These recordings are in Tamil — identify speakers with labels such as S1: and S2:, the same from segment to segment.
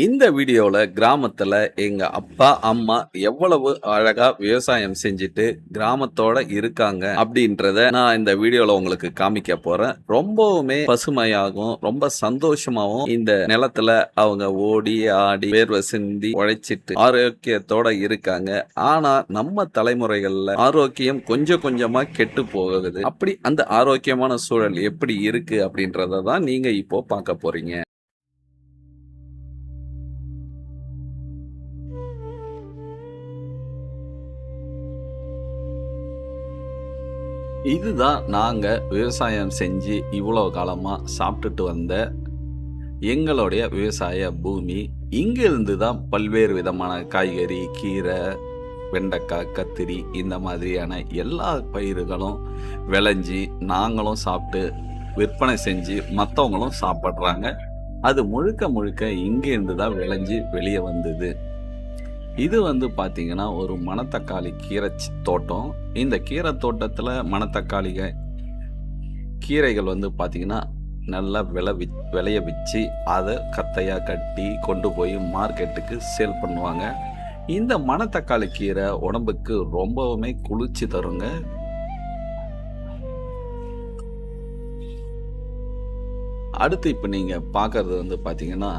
S1: இந்த வீடியோல கிராமத்துல எங்க அப்பா, அம்மா எவ்வளவு அழகா விவசாயம் செஞ்சுட்டு கிராமத்தோட இருக்காங்க அப்படின்றத நான் இந்த வீடியோல உங்களுக்கு காமிக்க போறேன். ரொம்பவுமே பசுமையாகவும், ரொம்ப சந்தோஷமாவும் இந்த நிலத்துல அவங்க ஓடி, ஆடி, வேர்வை சிந்தி உழைச்சிட்டு ஆரோக்கியத்தோட இருக்காங்க. ஆனா நம்ம தலைமுறைகள்ல ஆரோக்கியம் கொஞ்சம் கொஞ்சமா கெட்டு போகுது. அப்படி அந்த ஆரோக்கியமான சூழல் எப்படி இருக்கு அப்படின்றத தான் நீங்க இப்போ பார்க்க போறீங்க. இதுதான் நாங்க விவசாயம் செஞ்சு இவ்வளோ காலமா சாப்பிட்டுட்டு வந்த எங்களுடைய விவசாய பூமி. இங்கிருந்து தான் பல்வேறு விதமான காய்கறி, கீரை, வெண்டைக்காய், கத்திரி இந்த மாதிரியான எல்லா பயிர்களும் விளைஞ்சி நாங்களும் சாப்பிட்டு விற்பனை செஞ்சு மற்றவங்களும் சாப்பிட்றாங்க. அது முழுக்க முழுக்க இங்கேருந்து தான் விளைஞ்சு வெளியே வந்தது. இது வந்து பார்த்தீங்கன்னா, ஒரு மணத்தக்காளி கீரை தோட்டம். இந்த கீரை தோட்டத்தில கீரைகள் வந்து பார்த்தீங்கன்னா, நல்லா விளைய வச்சு, அத கத்தையா கட்டி கொண்டு போய் மார்க்கெட்டுக்கு சேல் பண்ணுவாங்க. இந்த மணத்தக்காளி கீரை உடம்புக்கு ரொம்பவுமே குளிர்ச்சி தருங்க. அடுத்து இப்ப நீங்க பார்க்கறது வந்து பார்த்தீங்கன்னா,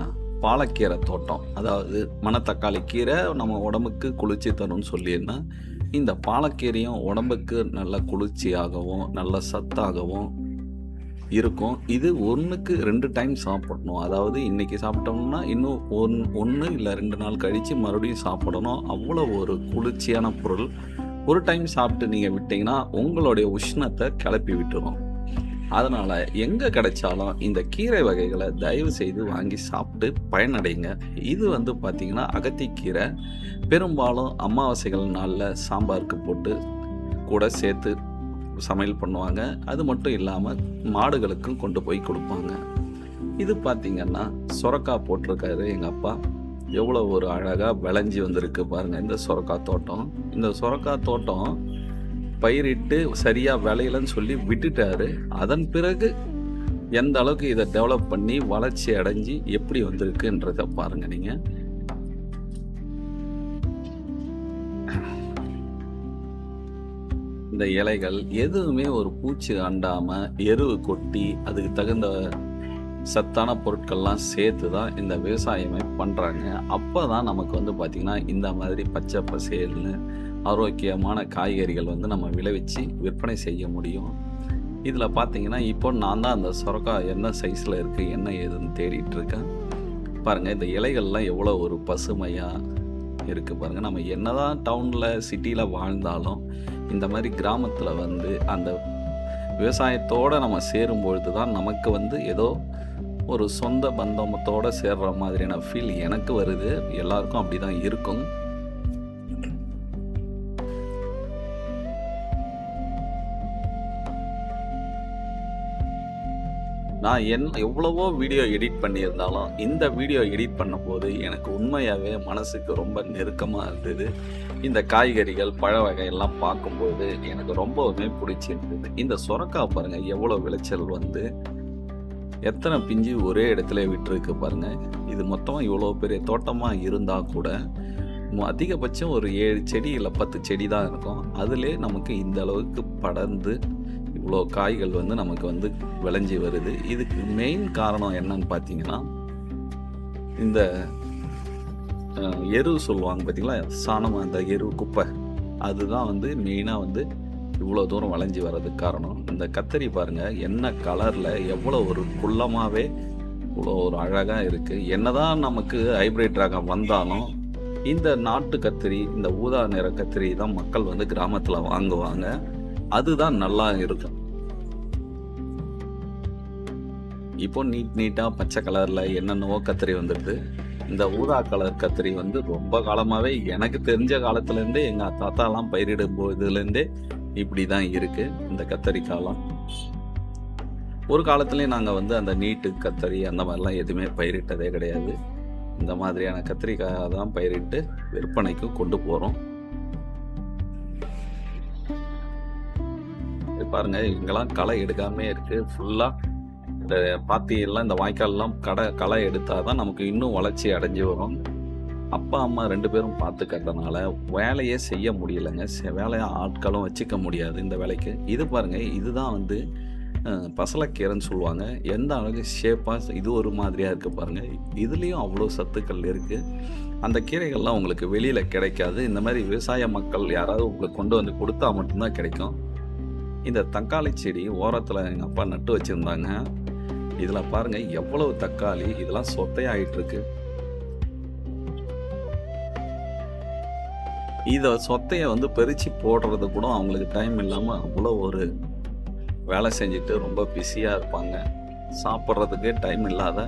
S1: பாலக்கீரை தோட்டம். அதாவது மணத்தக்காளி கீரை நம்ம உடம்புக்கு குளிர்ச்சி தரும்னு சொல்லியிருந்தேன். இந்த பாலக்கீரையும் உடம்புக்கு நல்ல குளிர்ச்சியாகவும், நல்ல சத்தாகவும் இருக்கும். இது 1க்கு 2 டைம் சாப்பிடணும். அதாவது இன்னைக்கு சாப்பிட்டோம்னா, இன்னும் 1 இல்ல 2 நாள் கழிச்சு மறுபடியும் சாப்பிடணும். அவ்வளோ ஒரு குளிர்ச்சியான பொருள். ஒரு டைம் சாப்பிட்டு நீங்க விட்டீங்கன்னா, உங்களுடைய உஷ்ணத்த கிளப்பி விட்டுரும். அதனால எங்க கிடைச்சாலும் இந்த கீரை வகைகளை தயவு செய்து வாங்கி சாப்பிட்டு பயனடைங்க. இது வந்து பார்த்தீங்கன்னா, அகத்திக்கீரை பெரும்பாலும் அமாவாசைகள் நாளில் சாம்பாருக்கு போட்டு கூட சேர்த்து சமையல் பண்ணுவாங்க. அது மட்டும் இல்லாமல் மாடுகளுக்கும் கொண்டு போய் கொடுப்பாங்க. இது பார்த்தீங்கன்னா, சொரக்காய் போட்டிருக்காரு எங்கள் அப்பா. எவ்வளோ ஒரு அழகாக விளைஞ்சி வந்திருக்கு பாருங்கள் இந்த சொரக்காய் தோட்டம். இந்த சொரக்காய் தோட்டம் பயிரிட்டு சரியா விளையலன்னு சொல்லி விட்டுட்டாரு. அதன் பிறகு எந்த அளவுக்கு இதை டெவலப் பண்ணி வளர்ச்சி அடைஞ்சு எப்படி வந்திருக்குன்றத பாருங்க நீங்க. இந்த இலைகள் எதுவுமே ஒரு பூச்சி அண்டாம எருவு கொட்டி அதுக்கு தகுந்த சத்தான பொருட்கள்லாம் சேர்த்து தான் இந்த விவசாயமே பண்ணுறாங்க. அப்போ தான் நமக்கு வந்து பார்த்திங்கன்னா, இந்த மாதிரி பச்சை பசேல்னு ஆரோக்கியமான காய்கறிகள் வந்து நம்ம விளைவிச்சு விற்பனை செய்ய முடியும். இதில் பார்த்தீங்கன்னா, இப்போ நான் தான் அந்த சொரக்காய் என்ன சைஸில் இருக்குது என்ன ஏதுன்னு தேடிட்டு இருக்கேன். பாருங்கள் இந்த இலைகள்லாம் எவ்வளோ ஒரு பசுமையாக இருக்குது பாருங்கள். நம்ம என்ன தான் டவுனில் சிட்டியில் வாழ்ந்தாலும் இந்த மாதிரி கிராமத்தில் வந்து அந்த விவசாயத்தோடு நம்ம சேரும்பொழுது தான் நமக்கு வந்து ஏதோ ஒரு சொந்த பந்தமத்தோடு சேர்ற மாதிரியான ஃபீல் எனக்கு வருது. எல்லாருக்கும் அப்படி தான் இருக்கும். நான் எவ்வளவோ வீடியோ எடிட் பண்ணியிருந்தாலும் இந்த வீடியோ எடிட் பண்ணும்போது எனக்கு உண்மையாகவே மனசுக்கு ரொம்ப நெருக்கமாக இருந்தது. இந்த காய்கறிகள் பழ வகையெல்லாம் பார்க்கும்போது எனக்கு ரொம்பவுமே பிடிச்சிருந்தது. இந்த சொரக்காய் பாருங்கள் எவ்வளோ விளைச்சல் வந்து எத்தனை பிஞ்சு ஒரே இடத்துல விட்டுருக்கு பாருங்கள். இது மொத்தமாக இவ்வளோ பெரிய தோட்டமாக இருந்தால் கூட அதிகபட்சம் ஒரு 7 செடி இல்லை 10 செடி தான் இருக்கும். அதிலே நமக்கு இந்த அளவுக்கு படர்ந்து இவ்வளோ காய்கள் வந்து நமக்கு வந்து விளைஞ்சி வருது. இதுக்கு மெயின் காரணம் என்னன்னு பார்த்தீங்கன்னா, இந்த எரு சொல்லுவாங்க பார்த்தீங்களா, சாணம், அந்த எரு குப்பை, அதுதான் வந்து மெயினாக வந்து இவ்வளோ தூரம் விளைஞ்சி வர்றதுக்கு காரணம். இந்த கத்தரி பாருங்கள் என்ன கலரில் எவ்வளோ ஒரு குள்ளமாகவே இவ்வளோ ஒரு அழகாக இருக்குது. என்னதான் நமக்கு ஹைப்ரிட் ரகம் வந்தாலும் இந்த நாட்டு கத்திரி, இந்த ஊதா நிற கத்திரி தான் மக்கள் வந்து கிராமத்தில் வாங்குவாங்க. அதுதான் நல்லா இருக்கும். இப்போ நீட்டாக பச்சை கலரில் என்னென்னவோ கத்திரி வந்துடுது. இந்த ஊதா கலர் கத்திரி வந்து ரொம்ப காலமாகவே எனக்கு தெரிஞ்ச காலத்துலேருந்தே எங்கள் தாத்தாலாம் பயிரிடும் போதுலேருந்தே இப்படி தான் இருக்குது இந்த கத்தரிக்காலாம். ஒரு காலத்துலேயும் நாங்கள் வந்து அந்த நீட்டு கத்தரி அந்த மாதிரிலாம் எதுவுமே பயிரிட்டதே கிடையாது. இந்த மாதிரியான கத்திரிக்காய் தான் பயிரிட்டு விற்பனைக்கு கொண்டு போகிறோம். பாருங்க இங்கெல்லாம் களை எடுக்காமே இருக்குது. ஃபுல்லாக இந்த பாத்தியெல்லாம் இந்த வாய்க்கால்லாம் களை எடுத்தா தான் நமக்கு இன்னும் வளர்ச்சி அடைஞ்சு வரும். அப்பா, அம்மா 2 பேரும் பார்த்துக்கிறதுனால வேலையே செய்ய முடியலங்க. வேலையா ஆட்களும் வச்சுக்க முடியாது இந்த வேலைக்கு. இது பாருங்க, இதுதான் வந்து பசலைக்கீரைன்னு சொல்லுவாங்க. எந்த அளவுக்கு ஷேப்பா இது ஒரு மாதிரியா இருக்கு பாருங்க. இதுலயும் அவ்வளோ சத்துக்கள் இருக்கு. அந்த கீரைகள்லாம் உங்களுக்கு வெளியில கிடைக்காது. இந்த மாதிரி விவசாய மக்கள் யாராவது உங்களுக்கு கொண்டு வந்து கொடுத்தா மட்டும்தான் கிடைக்கும். இந்த தக்காளி செடி ஓரத்துல எங்க அப்பா நட்டு வச்சிருந்தாங்க. இதுல பாருங்க எவ்வளவு தக்காளி, இதெல்லாம் சொத்தையாயிட்டு இருக்கு. இத சொத்தைய வந்து பறிச்சு போடுறது கூட அவங்களுக்கு டைம் இல்லாம அவ்வளோ ஒரு வேலை செஞ்சுட்டு ரொம்ப பிஸியா இருப்பாங்க. சாப்பிட்றதுக்கே டைம் இல்லாத,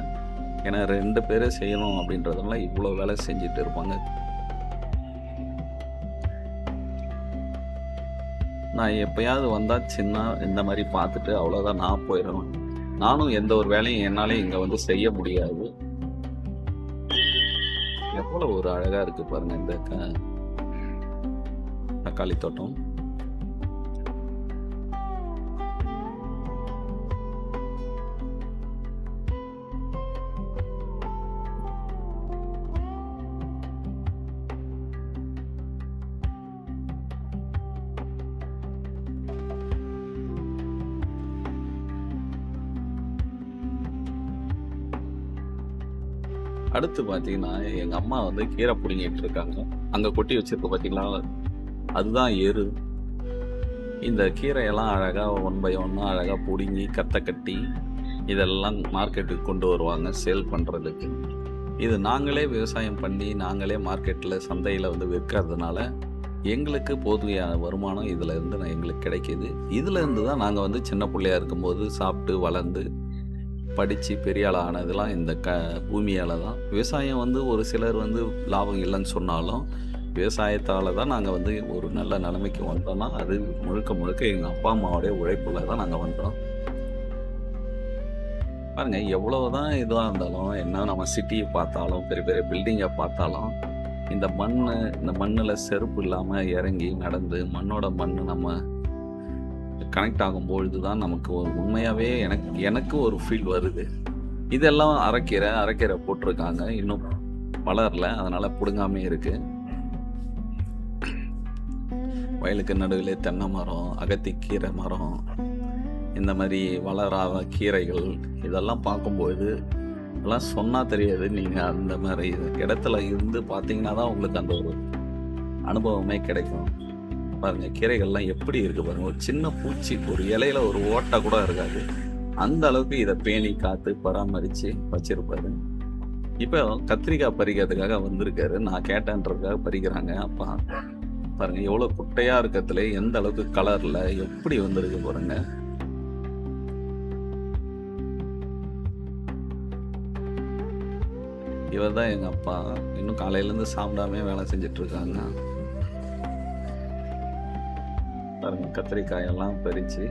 S1: ஏன்னா 2 பேரே செய்யணும் அப்படின்றதுனால இவ்வளோ வேலை செஞ்சுட்டு இருப்பாங்க. நான் எப்பயாவது வந்தா இந்த மாதிரி பார்த்துட்டு அவ்வளோதான் நான் போயிடுவேன். நானும் எந்த ஒரு வேலையும் என்னாலே இங்க வந்து செய்ய முடியாது. எவ்வளோ ஒரு அழகா இருக்கு பாருங்க இந்த தக்காளி தோட்டம். அடுத்து பார்த்தீங்கன்னா, எங்க அம்மா வந்து கீரை புடுங்கிட்டு இருக்காங்க. அங்க கொட்டி வச்சிருக்கு பார்த்தீங்களா? அதுதான் எரு. இந்த கீரையெல்லாம் அழகா ஒன் பை ஒன்னா அழகா புடுங்கி கத்த கட்டி இதெல்லாம் மார்க்கெட்டுக்கு கொண்டு வருவாங்க சேல் பண்றதுக்கு. இது நாங்களே விவசாயம் பண்ணி நாங்களே மார்க்கெட்ல சந்தையில வந்து விற்கிறதுனால எங்களுக்கு போதிய வருமானம் இதுல இருந்து எங்களுக்கு கிடைக்குது. இதுல இருந்து தான் நாங்க வந்து சின்ன பிள்ளையா இருக்கும்போது சாப்பிட்டு வளர்ந்து படிச்சு பெரிய ஆள் ஆனதெல்லாம் இந்த பூமியால தான். விவசாயம் வந்து ஒரு சிலர் வந்து லாபம் இல்லைன்னு சொன்னாலும் விவசாயத்தால் தான் நாங்கள் வந்து ஒரு நல்ல நிலைமைக்கு வந்தோம்னா அது முழுக்க முழுக்க எங்கள் அப்பா அம்மாவோடைய உழைப்புல தான் நாங்கள் வந்தோம். பாருங்க எவ்வளவுதான் இதுவாக இருந்தாலும், என்ன நம்ம சிட்டியை பார்த்தாலும் பெரிய பெரிய பில்டிங்கை பார்த்தாலும் இந்த மண்ணில் செருப்பு இல்லாமல் இறங்கி நடந்து மண்ணோட மண் நம்ம கனெக்ட் ஆகும்பொழுது தான் நமக்கு ஒரு உண்மையாகவே எனக்கு ஒரு ஃபீல் வருது. இதெல்லாம் அரைக்கீரை போட்டிருக்காங்க, இன்னும் வளரல, அதனால் பிடுங்காமே இருக்குது. வயலுக்கு நடுவிலே தென்னை மரம், அகத்திக்கீரை மரம், இந்த மாதிரி வளராத கீரைகள் இதெல்லாம் பார்க்கும்போது இதெல்லாம் சொன்னால் தெரியாது. நீங்கள் அந்த மாதிரி இடத்துல இருந்து பார்த்தீங்கன்னா தான் உங்களுக்கு அந்த ஒரு அனுபவமே கிடைக்கும். பாருங்க கீரைகள்லாம் எப்படி இருக்கு பாருங்க. ஒரு சின்ன பூச்சி, ஒரு இலையில ஒரு ஓட்டை கூட இருக்காது. அந்த அளவுக்கு இதை பேணி காத்து பராமரிச்சு வச்சிருப்பாரு. இப்போ கத்திரிக்காய் பறிக்கிறதுக்காக வந்திருக்காரு. நான் கேட்டேன்றதுக்காக பறிக்கிறாங்க அப்பா. பாருங்க எவ்வளவு குட்டையா இருக்கிறதுல எந்த அளவுக்கு கலர்ல எப்படி வந்திருக்கு பாருங்க. இவர் தான் எங்க அப்பா. இன்னும் காலையில இருந்து சாப்பிடாம வேலை செஞ்சுட்டு இருக்காங்க. பாருங்க கத்திரிக்காயெல்லாம் பறிச்சு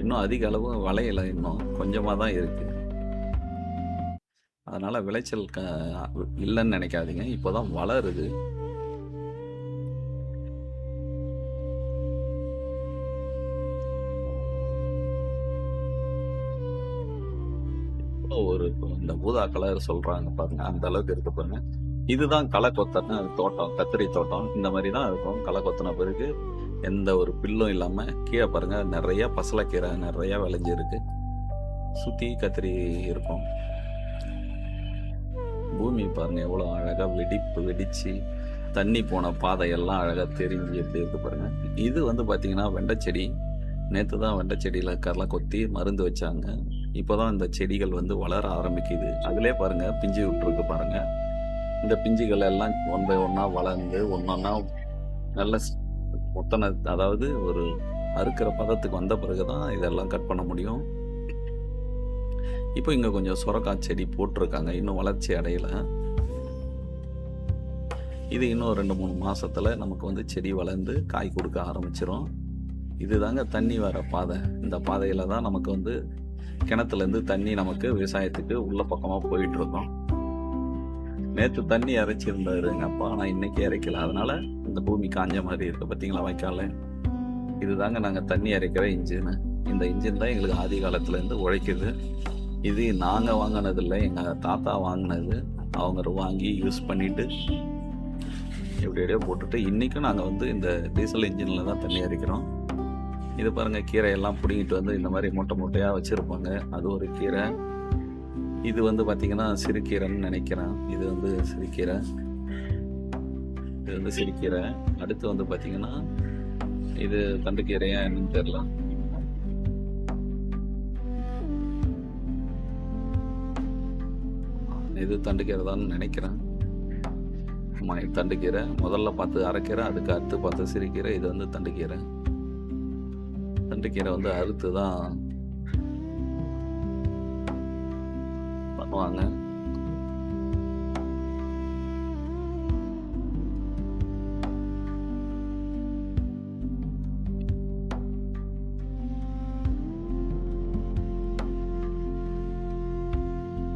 S1: இன்னும் அதிக அளவு வளையல, இன்னும் கொஞ்சமாக தான் இருக்கு. அதனால விளைச்சல் இல்லைன்னு நினைக்காதீங்க, இப்போதான் வளருது. ஒரு இந்த ஊதா கலர் சொல்றாங்க பாருங்க, அந்த அளவுக்கு இருக்கு பாருங்க. இதுதான் களை கொத்தன தோட்டம், கத்திரி தோட்டம். இந்த மாதிரி தான் இருக்கும். களை கொத்தின பிறகு எந்த ஒரு பில்லும் இல்லாம கீழே பாருங்க நிறைய பசலைக்கீரை நிறைய விளைஞ்சிருக்கு. சுத்தி கத்திரி இருக்கும். பூமி பாருங்க எவ்வளவு அழகா வெடிச்சு தண்ணி போன பாதையெல்லாம் அழகா தெரிஞ்சு எப்படி இருக்கு பாருங்க. இது வந்து பாத்தீங்கன்னா வெண்டைச்செடி. நேற்று தான் வெண்டைச்செடியில கரலை கொத்தி மருந்து வச்சாங்க. இப்போதான் இந்த செடிகள் வந்து வளர ஆரம்பிக்குது. அதுலேயே பாருங்க பிஞ்சு விட்டுருக்கு பாருங்க. இந்த பிஞ்சுகள் எல்லாம் ஒன் பை ஒன்னா வளர்ந்து ஒன்னொன்னா நல்ல மொத்தனை, அதாவது ஒரு அறுக்கிற பதத்துக்கு வந்த பிறகுதான் இதெல்லாம் கட் பண்ண முடியும். இப்போ இங்க கொஞ்சம் சுரக்காய் செடி போட்டிருக்காங்க, இன்னும் வளர்ச்சி அடையல. இது இன்னும் 2-3 மாசத்துல நமக்கு வந்து செடி வளர்ந்து காய் கொடுக்க ஆரம்பிச்சிரும். இதுதாங்க தண்ணி வர பாதை. இந்த பாதையில தான் நமக்கு வந்து கிணத்துல இருந்து தண்ணி நமக்கு விவசாயத்துக்கு உள்ள பக்கமா போயிட்டு இருக்கோம். நேற்று தண்ணி இறைச்சிருந்தாரு எங்க அப்பா, ஆனா இன்னைக்கு இறைக்கல. அதனால இந்த பூமி காஞ்ச மாதிரி இருக்கு பாத்தீங்களா வாய்க்கால. இதுதாங்க நாங்க தண்ணி இறைக்கிற இன்ஜின். இந்த இன்ஜின் தான் எங்களுக்கு ஆதி காலத்துலேருந்து உழைக்குது. இது நாங்கள் வாங்கினதில்ல, எங்கள் தாத்தா வாங்கினது. அவங்க வாங்கி யூஸ் பண்ணிவிட்டு எப்படியோ போட்டுட்டு இன்றைக்கும் நாங்கள் வந்து இந்த டீசல் இன்ஜினில் தான் தண்ணி அரைக்கிறோம். இது பாருங்கள், கீரையெல்லாம் பிடுங்கிட்டு வந்து இந்த மாதிரி மூட்டை மூட்டையாக வச்சுருப்பாங்க. அது ஒரு கீரை. இது வந்து பார்த்திங்கன்னா சிறுகீரைன்னு நினைக்கிறேன். இது வந்து சிறுகீரை. இது வந்து சிறுகீரை. அடுத்து வந்து பார்த்திங்கன்னா இது தண்டுக்கீரையா என்னன்னு தெரியல. இது தண்டுக்கீரை தான் நினைக்கிறேன். ஆமாம், இது தண்டுக்கீரை. முதல்ல பார்த்து அரைக்கீரை, அதுக்கு அடுத்து பார்த்து சிறுகீரை. இது வந்து தண்டுக்கீரை. தண்டுக்கீரை வந்து அறுத்து தான் பண்ணுவாங்க.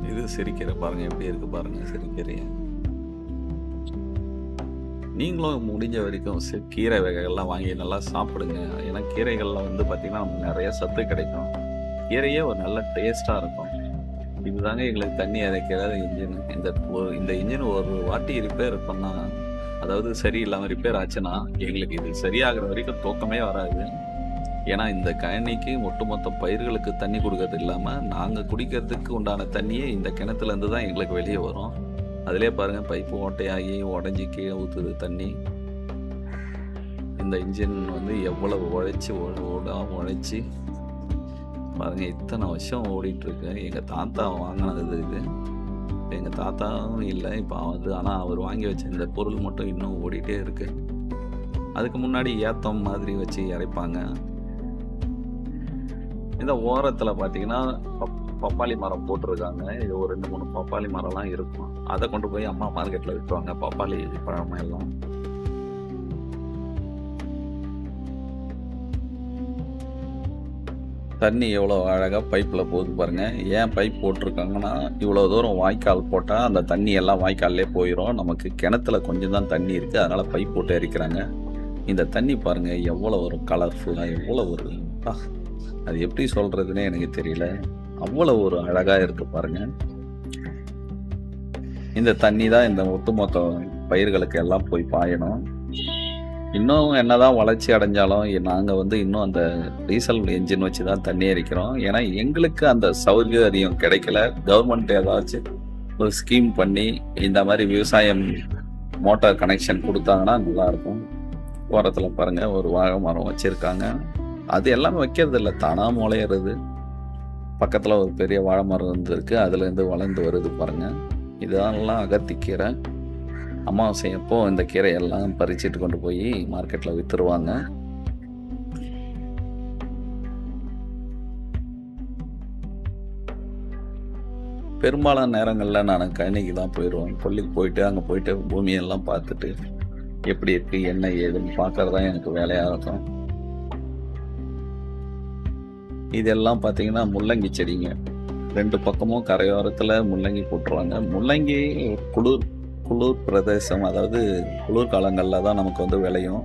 S1: இது சிறுகீரை பாருங்கள், எப்படி இருக்குது பாருங்கள் சிறுகீரையை. நீங்களும் முடிஞ்ச வரைக்கும் கீரை வகைகள்லாம் வாங்கி நல்லா சாப்பிடுங்க. ஏன்னா கீரைகளில் வந்து பார்த்திங்கன்னா நமக்கு நிறைய சத்து கிடைக்கும். கீரையே ஒரு நல்ல டேஸ்ட்டாக இருக்கும். இதுதாங்க எங்களுக்கு தண்ணி அரைக்கிற இன்ஜின். இந்த இன்ஜின் ஒரு வாட்டி ரிப்பேர் பண்ணால், அதாவது சரியில்லாமல் ரிப்பேர் ஆச்சுன்னா எங்களுக்கு இது சரியாகிற வரைக்கும் தூக்கமே வராது. ஏன்னா இந்த கழனிக்கு ஒட்டுமொத்த பயிர்களுக்கு தண்ணி கொடுக்கறது இல்லாமல் நாங்கள் குடிக்கிறதுக்கு உண்டான தண்ணியே இந்த கிணத்துலேருந்து தான் எங்களுக்கு வெளியே வரும். அதிலே பாருங்கள், பைப்பு ஓட்டையாகி உடஞ்சி கீழே ஊற்றுது தண்ணி. இந்த இன்ஜின் வந்து எவ்வளவு உழைச்சி பாருங்கள், இத்தனை வருஷம் ஓடிட்டுருக்கு. எங்கள் தாத்தா வாங்கினது இது. எங்கள் தாத்தாவும் இல்லை இப்போ வந்து, ஆனால் அவர் வாங்கி வச்ச இந்த பொருள் மட்டும் இன்னும் ஓடிட்டே இருக்குது. அதுக்கு முன்னாடி ஏத்தம் மாதிரி வச்சு இறைப்பாங்க. இந்த ஓரத்தில் பார்த்தீங்கன்னா பப்பாளி மரம் போட்டிருக்காங்க. இது ஒரு 2-3 பப்பாளி மரம்லாம் இருக்கும். அதை கொண்டு போய் அம்மா மார்க்கெட்டில் விற்றுவாங்க, பப்பாளி பழம் எல்லாம். தண்ணி எவ்வளோ அழகாக பைப்பில் போகுது பாருங்கள். ஏன் பைப் போட்டிருக்காங்கன்னா, இவ்வளோ தூரம் வாய்க்கால் போட்டால் அந்த தண்ணி எல்லாம் வாய்க்கால்லே போயிடும். நமக்கு கிணத்துல கொஞ்சம் தான் தண்ணி இருக்குது, அதனால் பைப் போட்டு இறைக்கிறாங்க. இந்த தண்ணி பாருங்கள் எவ்வளோ ஒரு கலர்ஃபுல்லாக, எவ்வளோ ஒரு அது எப்படி சொல்கிறதுனே எனக்கு தெரியல. அவ்வளோ ஒரு அழகாக இருக்குது பாருங்கள். இந்த தண்ணி தான் இந்த ஒட்டுமொத்த பயிர்களுக்கு எல்லாம் போய் பாயணும். இன்னும் என்னதான் வளர்ச்சி அடைஞ்சாலும் நாங்கள் வந்து இன்னும் அந்த டீசல் என்ஜின் வச்சு தான் தண்ணி அரைக்கிறோம். ஏன்னா எங்களுக்கு அந்த சௌகரியம் கிடைக்கல. கவர்மெண்ட் ஏதாச்சும் ஒரு ஸ்கீம் பண்ணி இந்த மாதிரி விவசாயம் மோட்டார் கனெக்ஷன் கொடுத்தாங்கன்னா நல்லாயிருக்கும். ஓரத்தில் பாருங்கள் ஒரு வாழை மரம் வச்சுருக்காங்க. அது எல்லாமே வைக்கிறது இல்லை, தானாக முளையிறது. பக்கத்தில் ஒரு பெரிய வாழை மரம் வந்துருக்கு, அதுலேருந்து வளர்ந்து வருது பாருங்கள். இதெல்லாம் அகத்திக்கீரை. அமாவாசை அப்போ இந்த கீரை எல்லாம் பறிச்சுட்டு கொண்டு போய் மார்க்கெட்டில் விற்றுருவாங்க. பெரும்பாலான நேரங்களில் நான் கழனிக்கு தான் போயிடுவேன். கொல்லிக்கு போயிட்டு அங்கே போயிட்டு பூமியெல்லாம் பார்த்துட்டு எப்படி இருக்குது என்ன ஏதுன்னு பார்க்கறது தான் எனக்கு வேலையாக இருக்கும். இதெல்லாம் பார்த்தீங்கன்னா முள்ளங்கி செடிங்க. 2 பக்கமும் கரையோரத்தில் முள்ளங்கி போட்டுருவாங்க. முள்ளங்கி குளிர் பிரதேசம், அதாவது குளிர் காலங்களில் தான் நமக்கு வந்து விளையும்.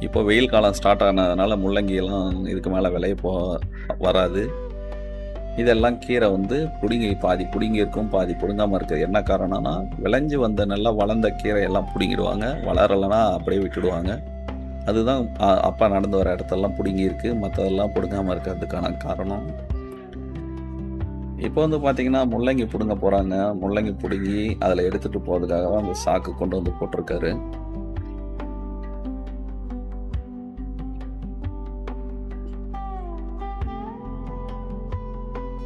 S1: இப்போ வெயில் காலம் ஸ்டார்ட் ஆனதுனால முள்ளங்கியெல்லாம் இதுக்கு மேலே விளைய வராது. இதெல்லாம் கீரை வந்து பாதி பிடுங்கி இருக்கும், பாதி பிடுங்காமல் இருக்குது. என்ன காரணம்னா, விளைஞ்சி வந்த நல்லா வளர்ந்த கீரை எல்லாம் பிடுங்கிடுவாங்க, வளரலைன்னா அப்படியே விட்டுடுவாங்க. அதுதான் அப்பா நடந்து வர இடத்தெல்லாம் பிடுங்கியிருக்கு, மற்றதெல்லாம் பிடுங்காமல் இருக்கிறதுக்கான காரணம். இப்போ வந்து பார்த்தீங்கன்னா முள்ளங்கி பிடுங்க போகிறாங்க. முள்ளங்கி பிடுங்கி அதில் எடுத்துகிட்டு போகிறதுக்காக தான் அந்த சாக்கு கொண்டு வந்து போட்டிருக்காரு.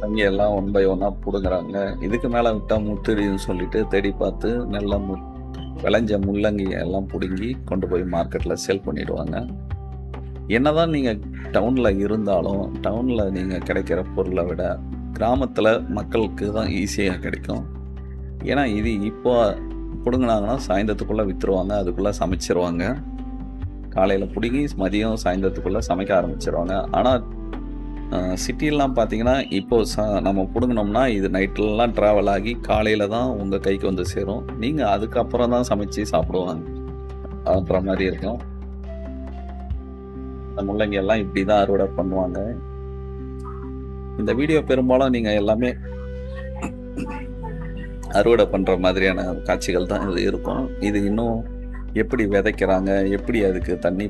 S1: தண்ணியெல்லாம் 1 by 1 பிடுங்குறாங்க. இதுக்கு மேலே விட்டால் முத்திடுன்னு சொல்லிட்டு தேடி பார்த்து நல்லா விளைஞ்ச முள்ளங்கி எல்லாம் பிடுங்கி கொண்டு போய் மார்க்கெட்டில் சேல் பண்ணிவிடுவாங்க. என்னதான் நீங்கள் டவுனில் இருந்தாலும், டவுனில் நீங்கள் கிடைக்கிற பொருளை விட கிராமத்தில் மக்களுக்கு தான் ஈஸியாக கிடைக்கும். ஏன்னா இது இப்போ பிடுங்கினாங்கன்னா சாயந்தரத்துக்குள்ளே விற்றுருவாங்க, அதுக்குள்ளே சமைச்சிருவாங்க. காலையில் பிடுங்கி மதியம் சாயந்தரத்துக்குள்ளே சமைக்க ஆரம்பிச்சிருவாங்க. ஆனால் சிட்டிலாம் பார்த்தீங்கன்னா இப்போது நம்ம பிடுங்கினோம்னா இது நைட்லலாம் ட்ராவல் ஆகி காலையில் தான் உங்கள் கைக்கு வந்து சேரும். நீங்கள் அதுக்கப்புறம் தான் சமைச்சு சாப்பிடுவாங்க அப்படின்ற மாதிரி இருக்கும். இந்த முள்ளங்கி எல்லாம் இப்படி தான் அறுவடை பண்ணுவாங்க. இந்த வீடியோ பெரும்பாலும் நீங்க எல்லாமே அறுவடை பண்ற மாதிரியான காட்சிகள் தான் இது இருக்கும். இது இன்னும் எப்படி விதைக்கிறாங்க, எப்படி அதுக்கு தண்ணி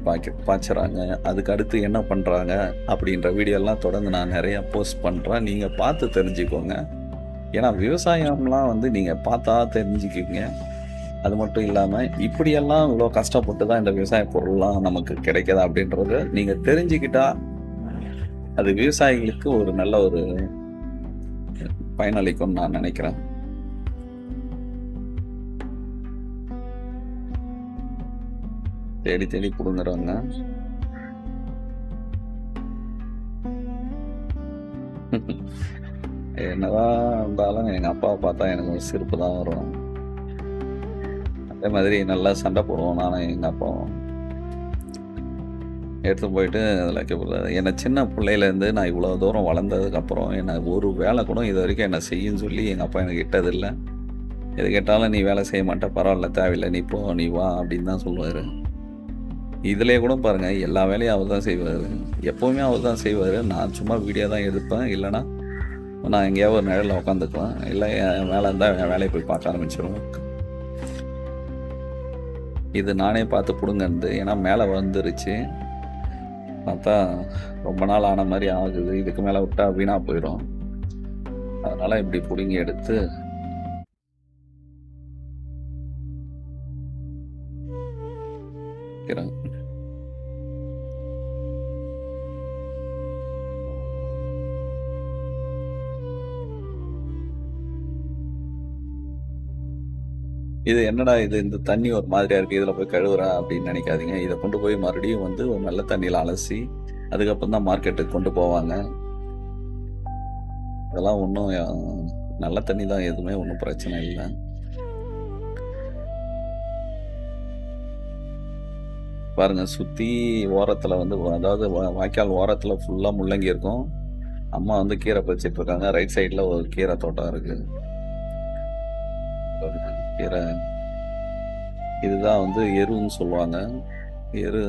S1: பாய்ச்சுறாங்க, அதுக்கு அடுத்து என்ன பண்றாங்க அப்படின்ற வீடியோலாம் தொடர்ந்து நான் நெறையா போஸ்ட் பண்றேன். நீங்க பார்த்து தெரிஞ்சுக்கோங்க. ஏன்னா விவசாயம்லாம் வந்து நீங்க பார்த்தா தெரிஞ்சுக்குவீங்க. அது மட்டும் இல்லாம இப்படியெல்லாம் இவ்வளோ கஷ்டப்பட்டு தான் இந்த விவசாய பொருள்லாம் நமக்கு கிடைக்குதா அப்படின்றத நீங்க தெரிஞ்சுக்கிட்டா, அது விவசாயிகளுக்கு ஒரு நல்ல ஒரு பயனளிக்கும்னு நான் நினைக்கிறேன். தேடி தேடி புடுங்குறவங்க. என்னதான் இருந்தாலும் எங்க அப்பாவை பார்த்தா எனக்கு ஒரு சிரிப்பு தான் வரும். அதே மாதிரி நல்லா சண்டை போடுவோம் நானும் எங்க அப்பாவும். எடுத்து போயிட்டு அதில் என்னை சின்ன பிள்ளையிலேருந்து நான் இவ்வளோ தூரம் வளர்ந்ததுக்கப்புறம் என்னை ஒரு வேலை கூட இது வரைக்கும் என்னை செய்யுன்னு சொல்லி எங்கள் அப்பா எனக்கு இட்டதில்லை. எது கேட்டாலும் நீ வேலை செய்ய மாட்டே, பரவாயில்ல தேவையில்லை, நீ போ, நீ வா அப்படின்னு தான் சொல்லுவார். இதிலே கூட பாருங்கள், எல்லா வேலையும் அவர் தான் செய்வார். எப்போவுமே அவர் தான் செய்வார். நான் சும்மா வீடியோ தான் எடுப்பேன். இல்லைனா நான் எங்கேயாவது ஒரு நிழலில் உட்காந்துக்குவேன். இல்லை என் வேலை இருந்தால் என் வேலையை போய் பார்க்க ஆரம்பிச்சிடுவேன். இது நானே பார்த்து பிடுங்கன்து. ஏன்னா மேலே வந்துருச்சு. பார்த்தா ரொம்ப நாள் ஆன மாதிரி ஆகுது. இதுக்கு மேலே விட்டா வீணாக போயிடும். அதனால் இப்படி பிடுங்கி எடுத்து இது என்னடா இது, இந்த தண்ணி ஒரு மாதிரியா இருக்கு, இதில் போய் கழுவுறா அப்படின்னு நினைக்காதீங்க. இதை கொண்டு போய் மறுபடியும் வந்து ஒரு நல்ல தண்ணியில் அலசி அதுக்கப்புறம் தான் மார்க்கெட்டுக்கு கொண்டு போவாங்க. இதெல்லாம் ஒன்றும் நல்ல தண்ணி தான், எதுவுமே ஒன்றும் பிரச்சனை இல்லை. பாருங்க, சுற்றி ஓரத்தில் வந்து அதாவது வாய்க்கால் ஓரத்தில் ஃபுல்லாக முள்ளங்கி இருக்கும். அம்மா வந்து கீரை பறிச்சிட்டு இருக்காங்க. ரைட் சைடில் ஒரு கீரை தோட்டம் இருக்கு. கீரை இதுதான் வந்து எருன்னு சொல்லுவாங்க. எரு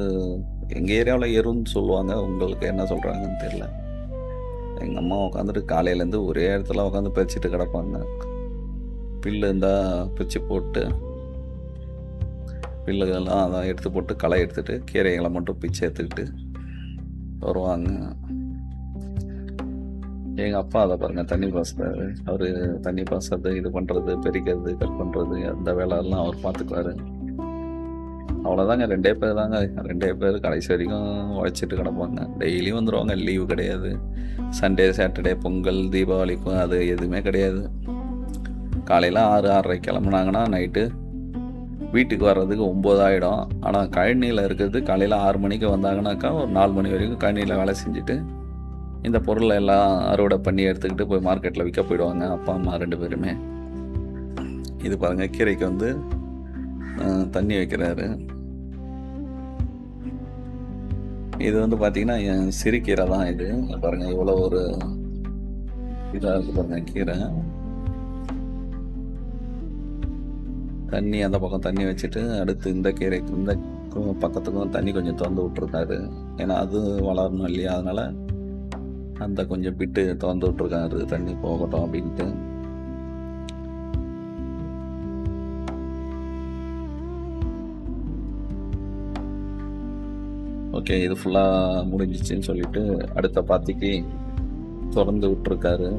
S1: எங்கள் ஏரியாவில் எருன்னு சொல்லுவாங்க. உங்களுக்கு என்ன சொல்கிறாங்கன்னு தெரியல. எங்கள் அம்மா உட்காந்துட்டு காலையிலேருந்து ஒரே இடத்துல உட்காந்து பறிச்சிட்டு கிடப்பாங்க. பில்லு இருந்தால் பிரித்து போட்டு பில்லுகள்லாம் அதான் எடுத்து போட்டு களை எடுத்துகிட்டு கீரைகளை மட்டும் பிச்சு எடுத்துக்கிட்டு வருவாங்க. எங்கள் அப்பா அதை பாருங்கள் தண்ணி பாசுறாரு. அவர் தண்ணி பாசுறது, இது பண்ணுறது, பெருக்கிறது, கட் பண்ணுறது, அந்த வேலையெல்லாம் அவர் பார்த்துக்குவாரு. அவ்வளோதாங்க. 2 பேர் தாங்க. 2 பேர் கடைசி வரைக்கும் உழைச்சிட்டு கிடப்பாங்க. டெய்லியும் வந்துடுவாங்க. லீவு கிடையாது. சண்டே, சாட்டர்டே, பொங்கல், தீபாவளிக்கும் அது எதுவுமே கிடையாது. காலையில் 6, 6:30 கிளம்புனாங்கன்னா நைட்டு வீட்டுக்கு வர்றதுக்கு 9 ஆகிடும். ஆனால் கழனியில் இருக்கிறது காலையில் 6 மணிக்கு வந்தாங்கன்னாக்கா ஒரு 4 மணி வரைக்கும் கழனியில் வேலை செஞ்சுட்டு இந்த பொருளை எல்லாம் அறுவடை பண்ணி எடுத்துக்கிட்டு போய் மார்க்கெட்டில் விற்க போயிடுவாங்க. அப்பா அம்மா 2 பேருமே. இது பாருங்கள், கீரைக்கு வந்து தண்ணி வைக்கிறாரு. இது வந்து பார்த்தீங்கன்னா என் சிறுகீரை தான். இது பாருங்கள் இவ்வளோ ஒரு இதாக இருக்குது பாருங்கள் கீரை. தண்ணி அந்த பக்கம் தண்ணி வச்சுட்டு அடுத்து இந்த கீரைக்கு இந்த பக்கத்துக்கும் தண்ணி கொஞ்சம் திறந்து விட்ருக்காரு. ஏன்னா அது வளரணும் இல்லையா, அதனால் அந்த கொஞ்சம் பிட்டு திறந்து விட்ருக்காரு தண்ணி போகட்டும் அப்படின்ட்டு. ஓகே, இது ஃபுல்லாக முடிஞ்சிச்சின்னு சொல்லிட்டு அடுத்த பாத்திக்கு திறந்து விட்டுருக்காரு.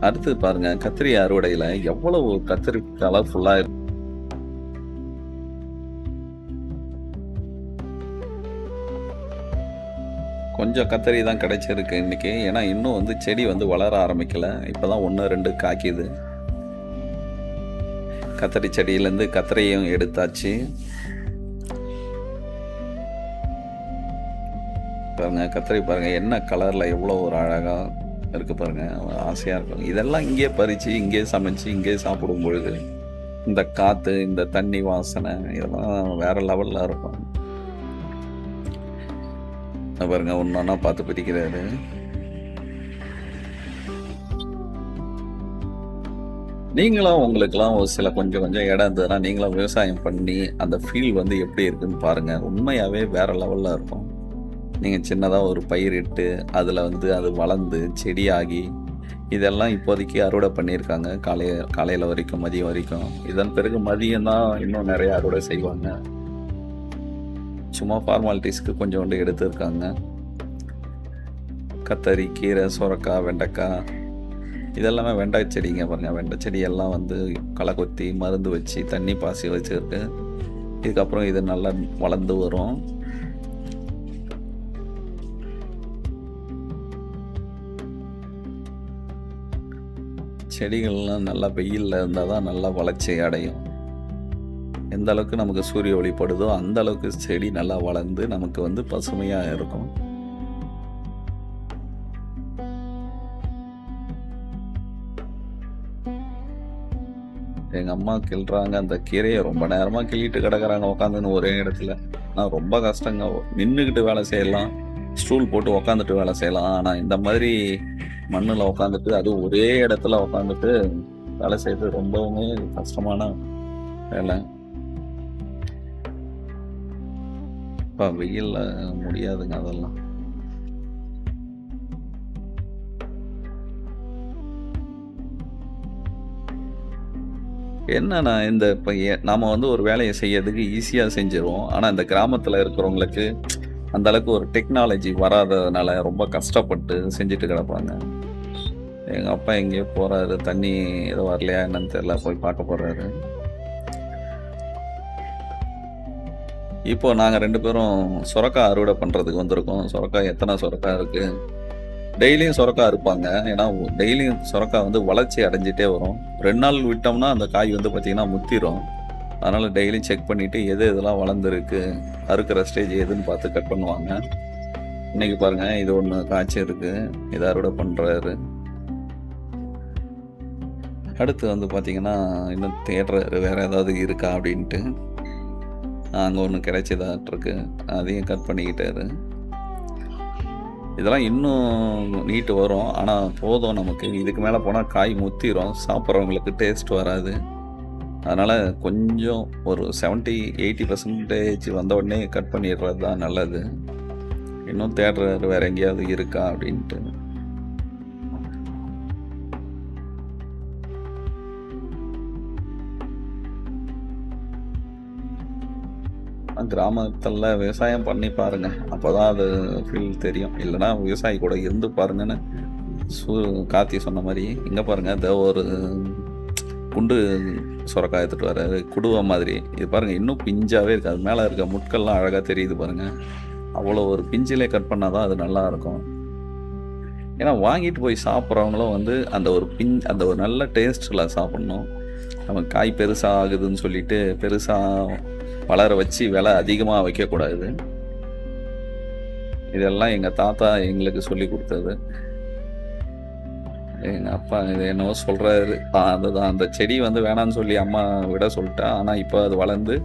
S1: அடுத்து பாருங்க, கத்திரி அறுவடையில் எவ்வளவு கத்திரி கலர்ஃபுல்லாக இருக்கு. கொஞ்சம் கத்திரி தான் கிடைச்சிருக்கு இன்னைக்கு. ஏன்னா இன்னும் வந்து செடி வந்து வளர ஆரம்பிக்கல. இப்போதான் 1, 2 காய்க்குது. கத்திரி செடியிலேருந்து கத்திரியும் எடுத்தாச்சு. பாருங்க கத்திரி பாருங்க என்ன கலரில் எவ்வளோ ஒரு அழகாக இருக்கு பாருங்க, ஆசையாக இருக்கும். இதெல்லாம் இங்கேயே பறித்து இங்கேயே சமைச்சு இங்கேயே சாப்பிடும் பொழுது இந்த காற்று, இந்த தண்ணி வாசனை, இதெல்லாம் வேற லெவலில் இருக்கும். பாருங்க ஒன்றா பார்த்து பிரிக்கிறாரு. நீங்களும் உங்களுக்கெல்லாம் ஒரு சில கொஞ்சம் இடம் இருந்ததுன்னா நீங்களும் விவசாயம் பண்ணி அந்த ஃபீல் வந்து எப்படி இருக்குன்னு பாருங்க. உண்மையாகவே வேற லெவலில் இருக்கும். நீங்க சின்னதா ஒரு பயிரிட்டு, அதுல வந்து அது வளர்ந்து, செடியாகி, இதெல்லாம் இப்போதைக்கு அறுவடை பண்ணியிருக்காங்க. காலையில வரைக்கும், மதியம் வரைக்கும். இதன் பிறகு மதியம் தான் இன்னும் நெறைய அறுவடை செய்வாங்க. சும்மா ஃபார்மாலிட்டீஸ்க்கு கொஞ்சோண்டு எடுத்திருக்காங்க. கத்தரி, கீரை, சொரக்காய், வெண்டைக்காய் இதெல்லாமே வெண்டை செடிங்க பாருங்க. வெண்டை செடி எல்லாம் வந்து களை கொத்தி, மருந்து வச்சு, தண்ணி பாய்ச்சி வச்சிருக்கு. இதுக்கப்புறம் இது நல்லா வளர்ந்து வரும். செடிகள்லாம் நல்லா வெயில்ல இருந்தா தான் நல்லா வளர்ச்சி அடையும். எந்த அளவுக்கு நமக்கு சூரிய ஒளி படுதோ, அந்த அளவுக்கு செடி நல்லா வளர்ந்து நமக்கு வந்து பசுமையா இருக்கும். எங்க அம்மா கிள்றாங்க. அந்த கீரைய ரொம்ப நேரமா கிள்ளிட்டு கிடக்குறாங்க உட்காந்துன்னு ஒரே இடத்துல. ஆனா ரொம்ப கஷ்டங்க. நின்னுகிட்டு வேலை செய்யலாம். ஸ்டூல் போட்டு உட்காந்துட்டு வேலை செய்யலாம். ஆனா இந்த மாதிரி மண்ணுல உட்காந்துட்டு, அதுவும் ஒரே இடத்துல உட்காந்துட்டு வேலை செய்றது ரொம்பவுமே கஷ்டமான வேலை. வெயில்ல முடியாதுங்க அதெல்லாம். என்னன்னா, இந்த இப்ப நாம வந்து ஒரு வேலைய செய்யறதுக்கு ஈஸியா செஞ்சுருவோம். ஆனா, இந்த கிராமத்துல இருக்கிறவங்களுக்கு அந்த அளவுக்கு ஒரு டெக்னாலஜி வராததுனால ரொம்ப கஷ்டப்பட்டு செஞ்சுட்டு கிடப்பாங்க. எங்க அப்பா எங்கேயோ போறாரு. தண்ணி ஏதோ வரலையா என்னன்னு தெரியல. போய் பார்க்க போறாரு. இப்போ நாங்க 2 பேரும் சொரக்கா அறுவடை பண்றதுக்கு வந்திருக்கோம். எத்தன சொரக்கா இருக்கு? டெய்லியும் சொரக்கா அறுப்பாங்க. ஏன்னா, டெய்லியும் சொரக்கா வந்து வளர்ச்சி அடைஞ்சுட்டே வரும். 2 நாள் விட்டோம்னா, அந்த காய் வந்து பார்த்தீங்கன்னா முத்திரும். அதனால டெய்லியும் செக் பண்ணிட்டு எது எதெல்லாம் வளர்ந்துருக்கு, அறுக்கிற ஸ்டேஜ் எதுன்னு பார்த்து கட் பண்ணுவாங்க. இன்னைக்கு பாருங்க, இது ஒண்ணு காய்ச்சிருக்கு. இத அறுவடை பண்றாரு. அடுத்து வந்து பார்த்தீங்கன்னா, இன்னும் தேடுறாரு வேற ஏதாவது இருக்கா அப்படின்ட்டு. அங்க ஒண்ணு கிடைச்சதாட்ருக்கு. அதையும் கட் பண்ணிக்கிட்டாரு. இதெல்லாம் இன்னும் நீட்டு வரும். ஆனா போதும் நமக்கு. இதுக்கு மேல போனா காய் முத்திரும். சாப்பிட்றவங்களுக்கு டேஸ்ட் வராது. அதனால கொஞ்சம் ஒரு 70, 80% வந்த உடனே கட் பண்ணிடுறது தான் நல்லது. இன்னும் தேடுறாரு வேற எங்கேயாவது இருக்கா அப்படின்ட்டு. கிராமத்துல விவசாயம் பண்ணி பாருங்க. அப்பதான் அது ஃபீல் தெரியும். இல்லைன்னா விவசாயி கூட இருந்து பாருங்கன்னு கார்த்தி சொன்ன மாதிரி இங்க பாருங்க. ஒரு குண்டு சொரக்காய் எடுத்துட்டு வர்றாரு. குடுவை மாதிரி. இது பாருங்க, இன்னும் பிஞ்சாவே இருக்கு. அது மேல இருக்க முட்கள்லாம் அழகா தெரியுது பாருங்க. அவ்வளோ ஒரு பிஞ்சிலே கட் பண்ணாதான் அது நல்லா இருக்கும். ஏன்னா வாங்கிட்டு போய் சாப்பிட்றவங்களும் வந்து அந்த ஒரு நல்ல டேஸ்ட்ல சாப்பிடணும். நம்ம காய் பெருசா ஆகுதுன்னு சொல்லிட்டு பெருசா வளர வச்சு விலை அதிகமாக வைக்கக்கூடாது. இதெல்லாம் எங்கள் தாத்தா எங்களுக்கு சொல்லி கொடுத்தது. எங்கள் அப்பா இது என்னவோ சொல்கிறாரு. அதுதான் அந்த செடி வந்து வேணான்னு சொல்லி அம்மா விட சொல்லிட்டா. ஆனால் இப்போ அது வளர்ந்து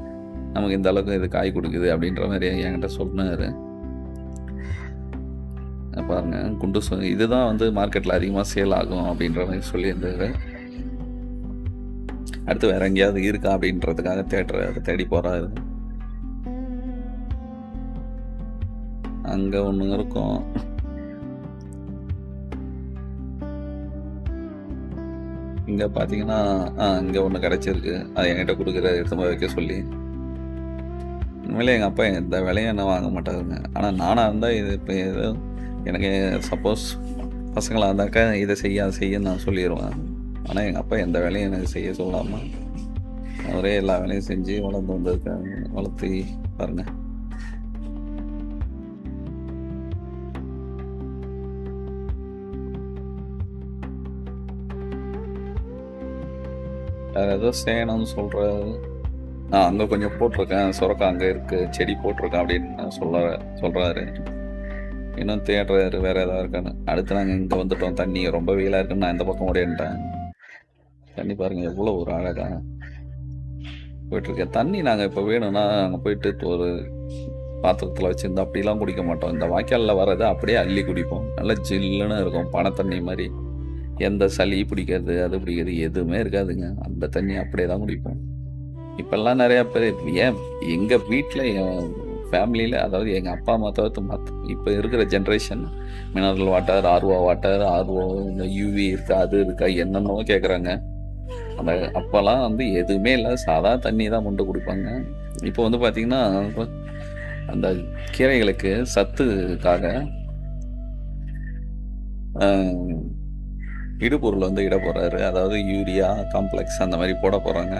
S1: நமக்கு இந்த அளவுக்கு இது காய் கொடுக்குது அப்படின்ற மாதிரி என்கிட்ட சொன்னார். பாருங்க, இதுதான் வந்து மார்க்கெட்டில் அதிகமாக சேல் ஆகும் அப்படின்ற மாதிரி சொல்லியிருந்தாரு. அடுத்து வேற எங்கேயாவது இருக்கா அப்படின்றதுக்காக தேடி போறாரு. அங்க ஒண்ணு இருக்கும். இங்க பாத்தீங்கன்னா இங்க ஒண்ணு கிடைச்சிருக்கு. அது என்கிட்ட கொடுக்குறாரு, எடுத்து போய் வைக்க சொல்லி. உண்மையிலே எங்க அப்பா எந்த வேலையும் என்ன வாங்க மாட்டாருங்க. ஆனா நானா இருந்தா இது இப்போ ஏதோ எனக்கு சப்போஸ் பசங்களாக இருந்தாக்கா இதை செய்ய அதை செய்ய நான் சொல்லிடுவேன். ஆனால் எங்கள் அப்பா எந்த வேலையும் எனக்கு செய்ய சொல்லாமல் அவரே எல்லா வேலையும் செஞ்சு வளர்ந்து வந்திருக்காங்க. வளர்த்து பாருங்க. வேற ஏதோ செய்யணும்னு சொல்கிறாரு. அங்கே கொஞ்சம் போட்டிருக்கேன், சுரக்கா அங்கே இருக்குது, செடி போட்டிருக்கேன் அப்படின்னு சொல்கிறாரு. இன்னும் தேடுறாரு வேற ஏதாவது இருக்கான்னு. அடுத்து நாங்கள் இங்கே வந்துட்டோம். தண்ணி ரொம்ப வெயிலாக இருக்குன்னு நான் இந்த பக்கம் ஓடிட்டேன். தண்ணி பாருங்கள் எவ்வளோ ஒரு அழகாக போயிட்டுருக்கேன். தண்ணி நாங்கள் இப்போ வேணும்னா அங்கே போயிட்டு ஒரு பாத்திரத்தில் வச்சுருந்தா அப்படிலாம் குடிக்க மாட்டோம். இந்த வாய்க்காலில் வர்றதை அப்படியே அள்ளி குடிப்போம். நல்லா ஜில்லுன்னு இருக்கும், பனை தண்ணி மாதிரி. எந்த சளி பிடிக்கிறது அது பிடிக்கிறது எதுவுமே இருக்காதுங்க. அந்த தண்ணி அப்படியே தான் குடிப்போம். இப்போல்லாம் நிறையா பேர் ஏன் எங்கள் வீட்டில் என் ஃபேமிலியில், அதாவது எங்கள் அப்பா அம்மா தவிர்த்து இப்போ இருக்கிற generation mineral water, RO water, இந்த யூவி இருக்கா, அது இருக்கா, என்னென்னவோ கேட்குறாங்க. அந்த அப்போல்லாம் வந்து எதுவுமே இல்லை, சாதா தண்ணி தான் மொண்டு குடிப்பாங்க. இப்போ வந்து பார்த்திங்கன்னா அந்த கீரைகளுக்கு சத்துக்காக இடுபொருள் வந்து இட போடுறாரு. அதாவது யூரியா காம்ப்ளெக்ஸ் அந்த மாதிரி போட போகிறாங்க.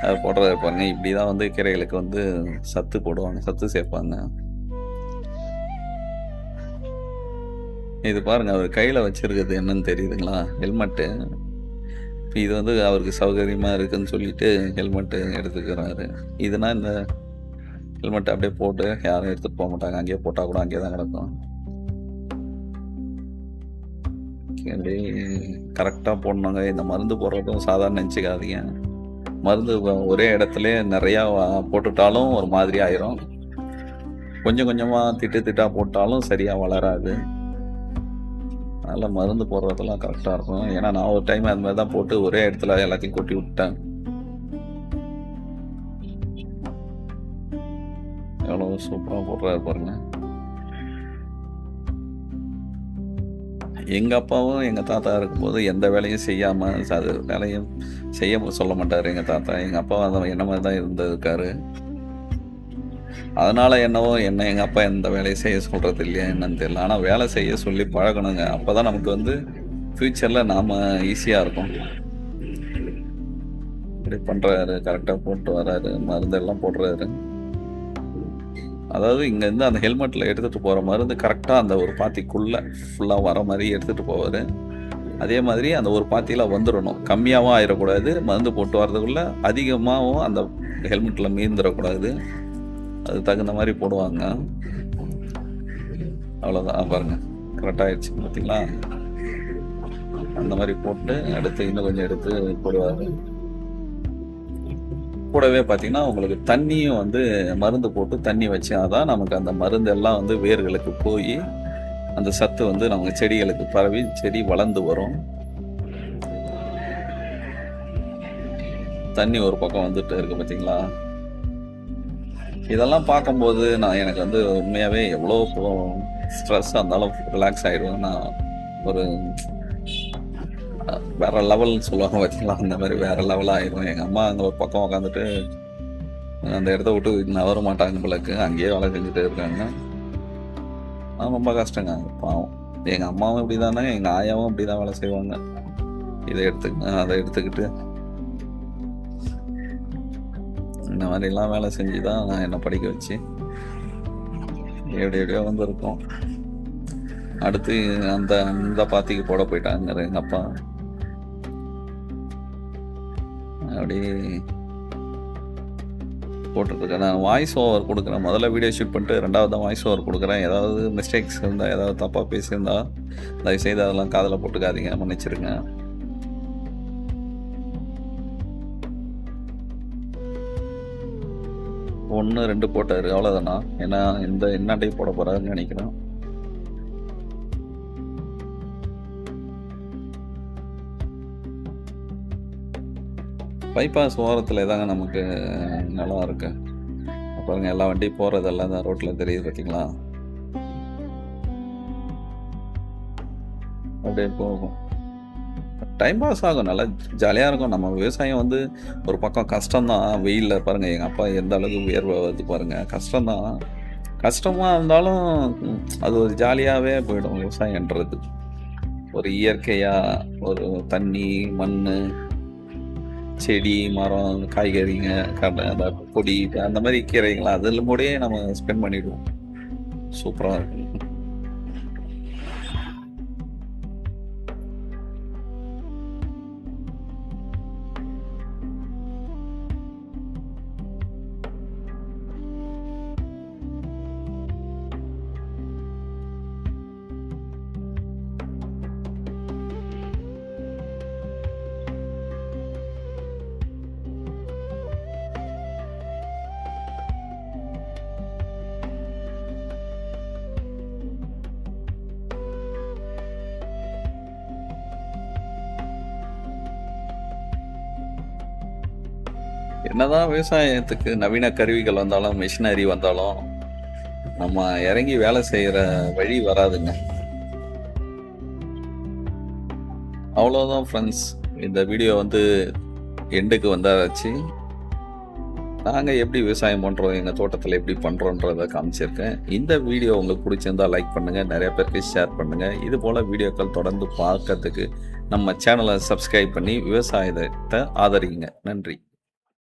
S1: அது போடுறத பாருங்க. இப்படி தான் வந்து கீரைகளுக்கு வந்து சத்து போடுவாங்க, சத்து சேர்ப்பாங்க. இது பாருங்க, அவர் கையில் வச்சிருக்கிறது என்னன்னு தெரியுதுங்களா? ஹெல்மெட்டு. இது வந்து அவருக்கு சௌகரியமாக இருக்குதுன்னு சொல்லிட்டு ஹெல்மெட்டு எடுத்துக்கிறாரு. இதுனா இந்த ஹெல்மெட் அப்படியே போட்டு யாரும் எடுத்துகிட்டு போக மாட்டாங்க. அங்கேயே போட்டால் கூட அங்கேயே தான் கிடக்கும். அப்படியே கரெக்டாக போடணுங்க. இந்த மருந்து போடுறதும் சாதாரண நினச்சிக்காதீங்க. மருந்து ஒரே இடத்துல நிறையா போட்டுட்டாலும் ஒரு மாதிரி ஆயிரும். கொஞ்சம் கொஞ்சமாக திட்டாக போட்டாலும் சரியாக வளராது. அதனால் மருந்து போடுறதெல்லாம் கரெக்டாக இருக்கும். ஏன்னா நான் ஒரு டைம் அது மாதிரி தான் போட்டு ஒரே இடத்துல எல்லாத்தையும் கொட்டி விட்டேன். எவ்வளோ சூப்பராக போடுறாரு பாருங்க. எங்கள் அப்பாவும் எங்கள் தாத்தா இருக்கும்போது எந்த வேலையும் செய்யாமல் அது வேலையும் செய்ய சொல்ல மாட்டார் எங்கள் தாத்தா. எங்கள் அப்பா அந்த என்ன மாதிரி தான் இருந்திருக்காரு. அதனால் என்னவோ எங்கள் அப்பா எந்த வேலையும் செய்ய சொல்கிறது இல்லையா என்னன்னு தெரியல. ஆனால் வேலை செய்ய சொல்லி பழகணுங்க. அப்போ தான் நமக்கு வந்து ஃப்யூச்சரில் நாம் ஈஸியாக இருக்கும். இப்படி பண்ணுறாரு, கரெக்டாக போட்டு வர்றாரு, மருந்தெல்லாம் போடுறாரு. அதாவது இங்கேருந்து அந்த ஹெல்மெட்டில் எடுத்துகிட்டு போகிற மருந்து கரெக்டாக அந்த ஒரு பாத்திக்குள்ளே ஃபுல்லாக வர மாதிரி எடுத்துகிட்டு போவார். அதே மாதிரி அந்த ஒரு பாத்தியில் வந்துடணும். கம்மியாகவும் ஆயிடக்கூடாது, மருந்து போட்டு வர்றதுக்குள்ளே அதிகமாகவும் அந்த ஹெல்மெட்டில் மீந்துடக்கூடாது. அது தகுந்த மாதிரி போடுவாங்க. அவ்வளோதான் பாருங்கள், கரெக்டாக ஆயிடுச்சு பார்த்தீங்களா? அந்த மாதிரி போட்டு அடுத்து இன்னும் கொஞ்சம் எடுத்து போடுவார். கூடவே பார்த்தீங்கன்னா உங்களுக்கு தண்ணியும் வந்து மருந்து போட்டு தண்ணி வச்சாதான் நமக்கு அந்த மருந்து எல்லாம் வந்து வேர்களுக்கு போய் அந்த சத்து வந்து நமக்கு செடிகளுக்கு பரவி செடி வளர்ந்து வரும். தண்ணி ஒரு பக்கம் வந்துட்டு இருக்கு பார்த்தீங்களா? இதெல்லாம் பார்க்கும்போது எனக்கு வந்து உண்மையாகவே எவ்வளோ ஸ்ட்ரெஸ்ஸாக இருந்தாலும் ரிலாக்ஸ் ஆகிடுவேன். நான் ஒரு வேற லெவல்னு சொல்லுவாங்க பார்த்தீங்களா, அந்த மாதிரி வேற லெவலாக ஆயிடும். எங்கள் அம்மா அங்கே ஒரு பக்கம் உட்காந்துட்டு அந்த இடத்த விட்டு நவர மாட்டாங்க போலக்கு, அங்கேயே வேலை செஞ்சுட்டே இருக்காங்க. ரொம்ப கஷ்டங்க, பாவம். எங்கள் அம்மாவும் இப்படி தானே, எங்கள் ஆயாவும் இப்படி தான் வேலை செய்வாங்க. இதை அதை எடுத்துக்கிட்டு இந்த மாதிரிலாம் வேலை செஞ்சு தான் நான் என்னை படிக்க வச்சு எப்படியோ வந்துருக்கோம். அடுத்து அந்த பாத்திக்கு போட போயிட்டாங்க எங்கள் அப்பா. அப்படி போட்டுட்ருக்கேன். நான் வாய்ஸ் ஓவர் கொடுக்குறேன். முதல்ல வீடியோ ஷூட் பண்ணிட்டு ரெண்டாவது தான் வாய்ஸ் ஓவர் கொடுக்குறேன். ஏதாவது மிஸ்டேக்ஸ் இருந்தால், ஏதாவது தப்பாக பேசியிருந்தா தயவுசெய்து அதெல்லாம் காதில் போட்டுக்காதீங்க, மன்னிச்சிருங்க. ஒன்று 2 போட்டார், அவ்வளோதானா? ஏன்னா என்ன டைப் போட போகிறாருன்னு நினைக்கிறேன். பைபாஸ் ஓரத்தில் தாங்க நமக்கு நிலம் இருக்கு. பாருங்க, எல்லா வண்டியும் போகிறதெல்லாம் தான் ரோட்டில் தெரியுது பார்த்தீங்களா? அப்படியே போகும். டைம் பாஸ் ஆகும், நல்லா ஜாலியாக இருக்கும். நம்ம விவசாயம் வந்து ஒரு பக்கம் கஷ்டம்தான். வெயிலில் பாருங்கள் எங்கள் அப்பா எந்த அளவுக்கு வியர்வை வருது பாருங்கள். கஷ்டம்தான். கஷ்டமாக இருந்தாலும் அது ஒரு ஜாலியாகவே போயிடும் விவசாயன்றது. ஒரு இயற்கையாக ஒரு தண்ணி, மண், செடி, மரம், காய்கறிங்க, அந்த பொடி, அந்த மாதிரி கீரைங்களா அதில் கூடயே நம்ம ஸ்பெண்ட் பண்ணிவிடுவோம். சூப்பராக இருக்கும். என்னதான் விவசாயத்துக்கு நவீன கருவிகள் வந்தாலும், மிஷினரி வந்தாலும், நம்ம இறங்கி வேலை செய்கிற வழி வராதுங்க. அவ்வளோதான் ஃப்ரெண்ட்ஸ். இந்த வீடியோ வந்து எண்டுக்கு வந்தாச்சு. நாங்கள் எப்படி விவசாயம் பண்ணுறோம், எங்கள் தோட்டத்தில் எப்படி பண்ணுறோன்றதை காமிச்சிருக்கேன். இந்த வீடியோ உங்களுக்கு பிடிச்சிருந்தால் லைக் பண்ணுங்கள், நிறைய பேருக்கு ஷேர் பண்ணுங்கள். இது போல் வீடியோக்கள் தொடர்ந்து பார்க்கறதுக்கு நம்ம சேனலை சப்ஸ்கிரைப் பண்ணி விவசாயத்தை ஆதரிங்க. நன்றி.